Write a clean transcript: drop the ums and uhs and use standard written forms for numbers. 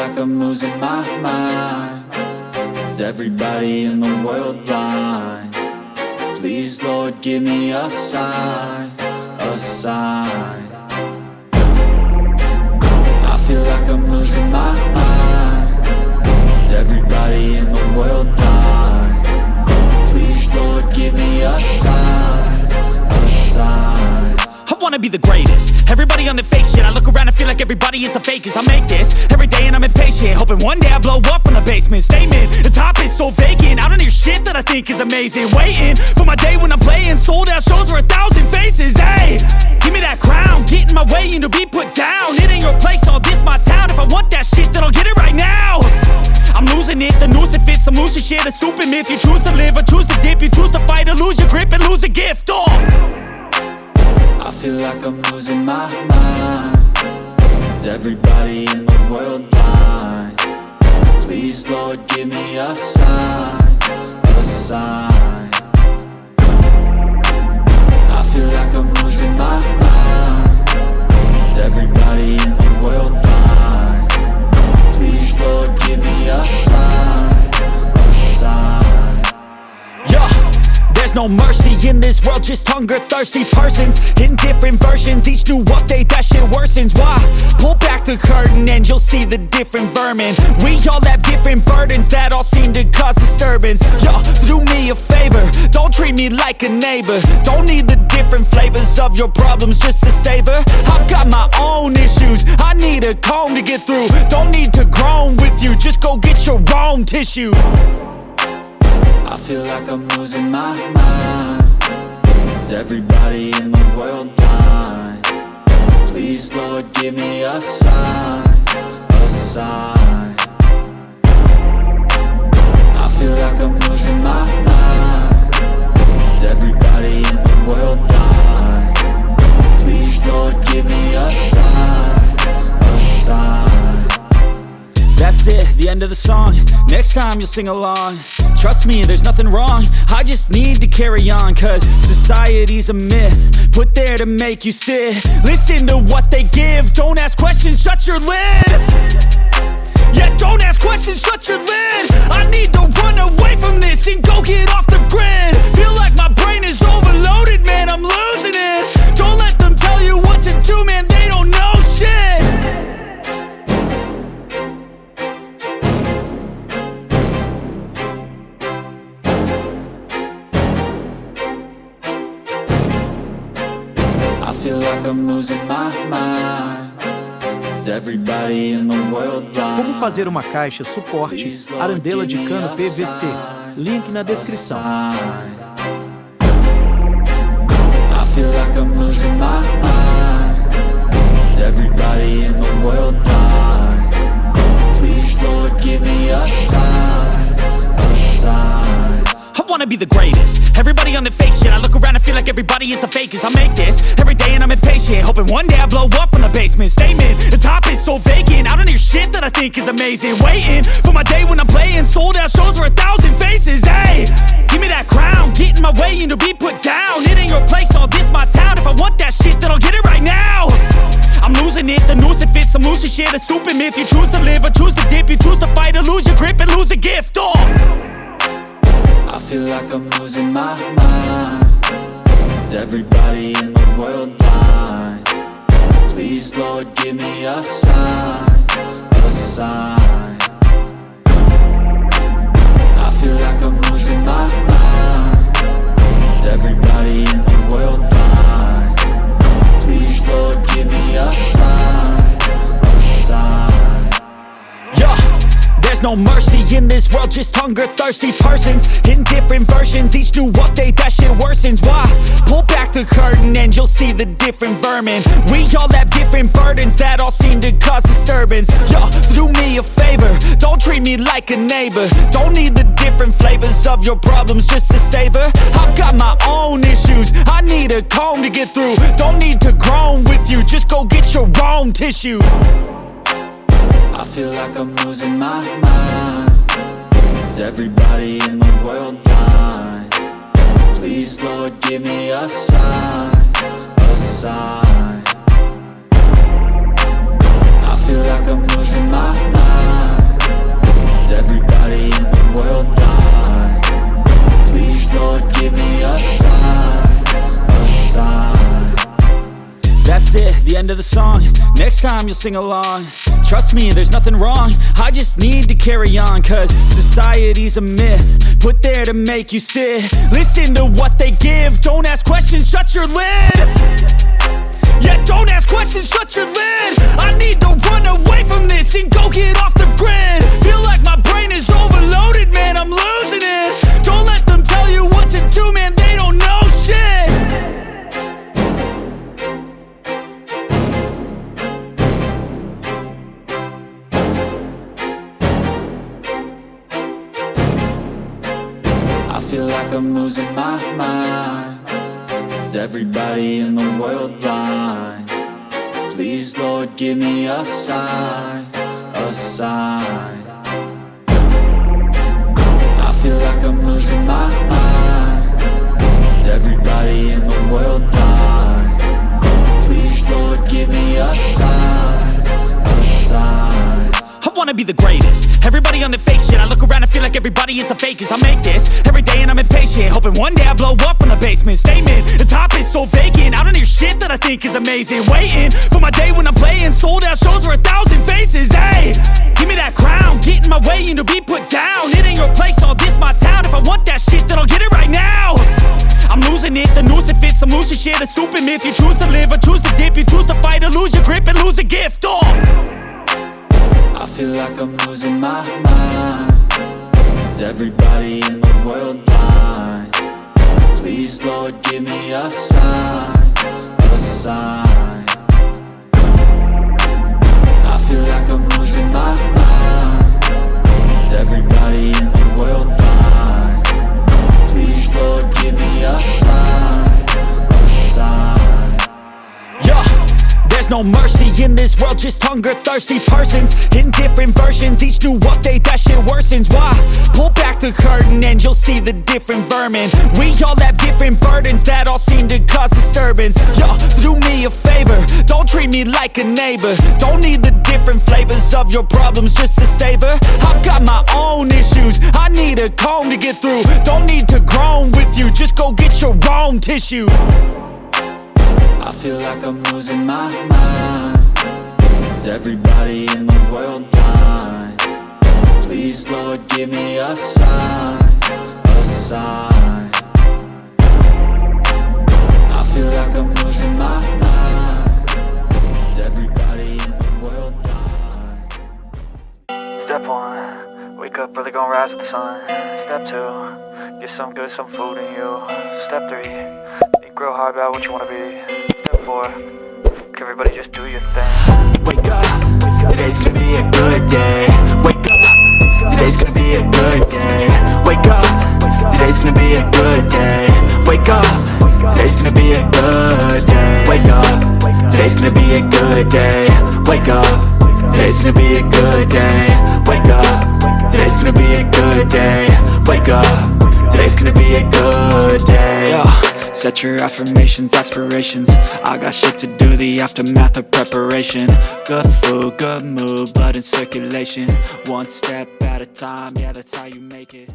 like I'm losing my mind. Is everybody in the world blind? Please, Lord, give me a sign, a sign. I feel like I'm losing my mind. Is everybody in the world blind? Please, Lord, give me a sign, a sign. I wanna be the greatest. Everybody on the fake shit. I look around and feel like everybody is the fakest. I make this every day and I'm impatient, hoping one day I blow up from the basement. Statement, the top is so vacant. I don't hear shit that I think is amazing. Waiting for my day when I'm playing sold out shows for 1,000 faces. Hey, give me that crown, get in my way and to be put down. It ain't your place, all this my town. If I want that shit, then I'll get it right now. I'm losing it, the noose it fits. I'm losing shit, a stupid myth. You choose to live or choose to dip. You choose to fight or lose your grip and lose a gift. Oh, I feel like I'm losing my mind. Is everybody in the world blind? Please, Lord, give me a sign, a sign. I feel like I'm losing my mind. Is everybody in the world blind? Please, Lord, give me a sign, a sign. yeah. There's no mercy in this world, just hunger-thirsty persons in different versions. Each new update, that shit worsens. Why? Pull back the curtain and you'll see the different vermin. We all have different burdens that all seem to cause disturbance. Yo, so do me a favor, don't treat me like a neighbor. Don't need the different flavors of your problems just to savor. I've got my own issues, I need a comb to get through. Don't need to groan with you, just go get your own tissue. I feel like I'm losing my mind. Is everybody in the world blind? Please, Lord, give me a sign, a sign. I feel like I'm losing my mind. Is everybody in the world blind? Please, Lord, give me a sign, a sign. That's it, the end of the song. Next time you'll sing along. Trust me, there's nothing wrong. I just need to carry on, cause society's a myth put there to make you sit. Listen to what they give. Don't ask questions, shut your lid. Yeah, don't ask questions, shut your lid. I need to run away from this and go get off the grid. Feel like my brain is overloaded, man, I'm losing it. Don't let them tell you what to do, man, they don't know shit. I feel like I'm losing my mind. Is everybody in the world blind? Como fazer uma caixa suporte Arandela de Cano PVC? Link na descrição. I feel like I'm losing my mind. Is everybody in the world blind? Please, Lord, give me a sign, a sign. I wanna be the greatest. Everybody on the fake shit. I look around and feel like everybody is the fakest. I make this every day and I'm impatient, hoping one day I blow up from the basement. Statement, the top is so vacant. I don't hear shit that I think is amazing. Waiting for my day when I'm playing sold out shows for 1,000 faces. Hey, give me that crown, get in my way and to be put down. It ain't your place, all this my town. If I want that shit, then I'll get it right now. I'm losing it, the noose it fits. I'm losing shit, a stupid myth. You choose to live or choose to dip. You choose to fight or lose your grip and lose a gift. Oh, I feel like I'm losing my mind. Is everybody in the world blind? Please, Lord, give me a sign, a sign. I feel like I'm losing my mind. Is everybody in the world blind? Please, Lord, give me a sign, a sign. yeah. There's no mercy in this world, just hunger-thirsty persons in different versions. Each new update, that shit worsens. Why? Pull back the curtain and you'll see the different vermin. We all have different burdens that all seem to cause disturbance. Yo, so do me a favor, don't treat me like a neighbor. Don't need the different flavors of your problems just to savor. I've got my own issues, I need a comb to get through. Don't need to groan with you, just go get your own tissue. I feel like I'm losing my mind. Is everybody in the world blind? Please, Lord, give me a sign, a sign. I feel like I'm losing my mind. the end of the song. Next time you'll sing along. Trust me, there's nothing wrong. I just need to carry on, cause society's a myth, put there to make you sit. Listen to what they give. Don't ask questions, shut your lid. Yeah, don't ask questions, shut your lid. I need to run away from this and go get off the grid. Feel like my brain is overloaded, man, I'm losing it. Don't let them tell you what to do, man, they don't know shit. I feel like I'm losing my mind. Is everybody in the world blind? Please, Lord, give me a sign, a sign. I feel like I'm losing my mind. Is everybody in the world blind? Please, Lord, give me a sign, a sign. I wanna be the greatest. Everybody on the fake shit. I look around and feel like everybody is the fakest. I make this every day and I'm impatient, hoping one day I blow up from the basement. Statement, the top is so vacant. I don't hear shit that I think is amazing. Waiting for my day when I'm playing sold out shows for 1,000 faces. Hey, give me that crown, get in my way and to be put down. It ain't your place, all this my town. If I want that shit, then I'll get it right now. I'm losing it, the noose it fits. I'm losing shit, a stupid myth. You choose to live or choose to dip. You choose to fight or lose your grip and lose a gift. I feel like I'm losing my mind. Is everybody in the world blind? Please, Lord, give me a sign, a sign. I feel like I'm losing my mind. Is everybody in the world blind? Please, Lord, give me a sign, a sign. Yeah. There's no mercy in this world, just hunger-thirsty persons in different versions. Each new update, that shit worsens. Why? Pull back the curtain and you'll see the different vermin. We all have different burdens that all seem to cause disturbance. Yo, so do me a favor, don't treat me like a neighbor. Don't need the different flavors of your problems just to savor. I've got my own issues, I need a comb to get through. Don't need to groan with you, just go get your own tissue. I feel like I'm losing my mind. Is everybody in the world blind? Please, Lord, give me a sign, a sign. I feel like I'm losing my mind. Is everybody in the world blind? Step 1, wake up early, gonna rise with the sun. Step 2, get some good, some food in you. Step 3, think real hard about what you wanna be. Step 4, everybody just do your thing. Wake up, today's gonna be a good day. Wake up, today's gonna be a good day. Wake up, today's gonna be a good day. Wake up, today's gonna be a good day. Wake up, today's gonna be a good day. Wake up, today's gonna be a good day. Wake up, today's gonna be a good day. Wake up, today's gonna be a good day. Set your affirmations, aspirations. I got shit to do, the aftermath of preparation. Good food, good mood, blood in circulation. One step at a time, yeah, that's how you make it.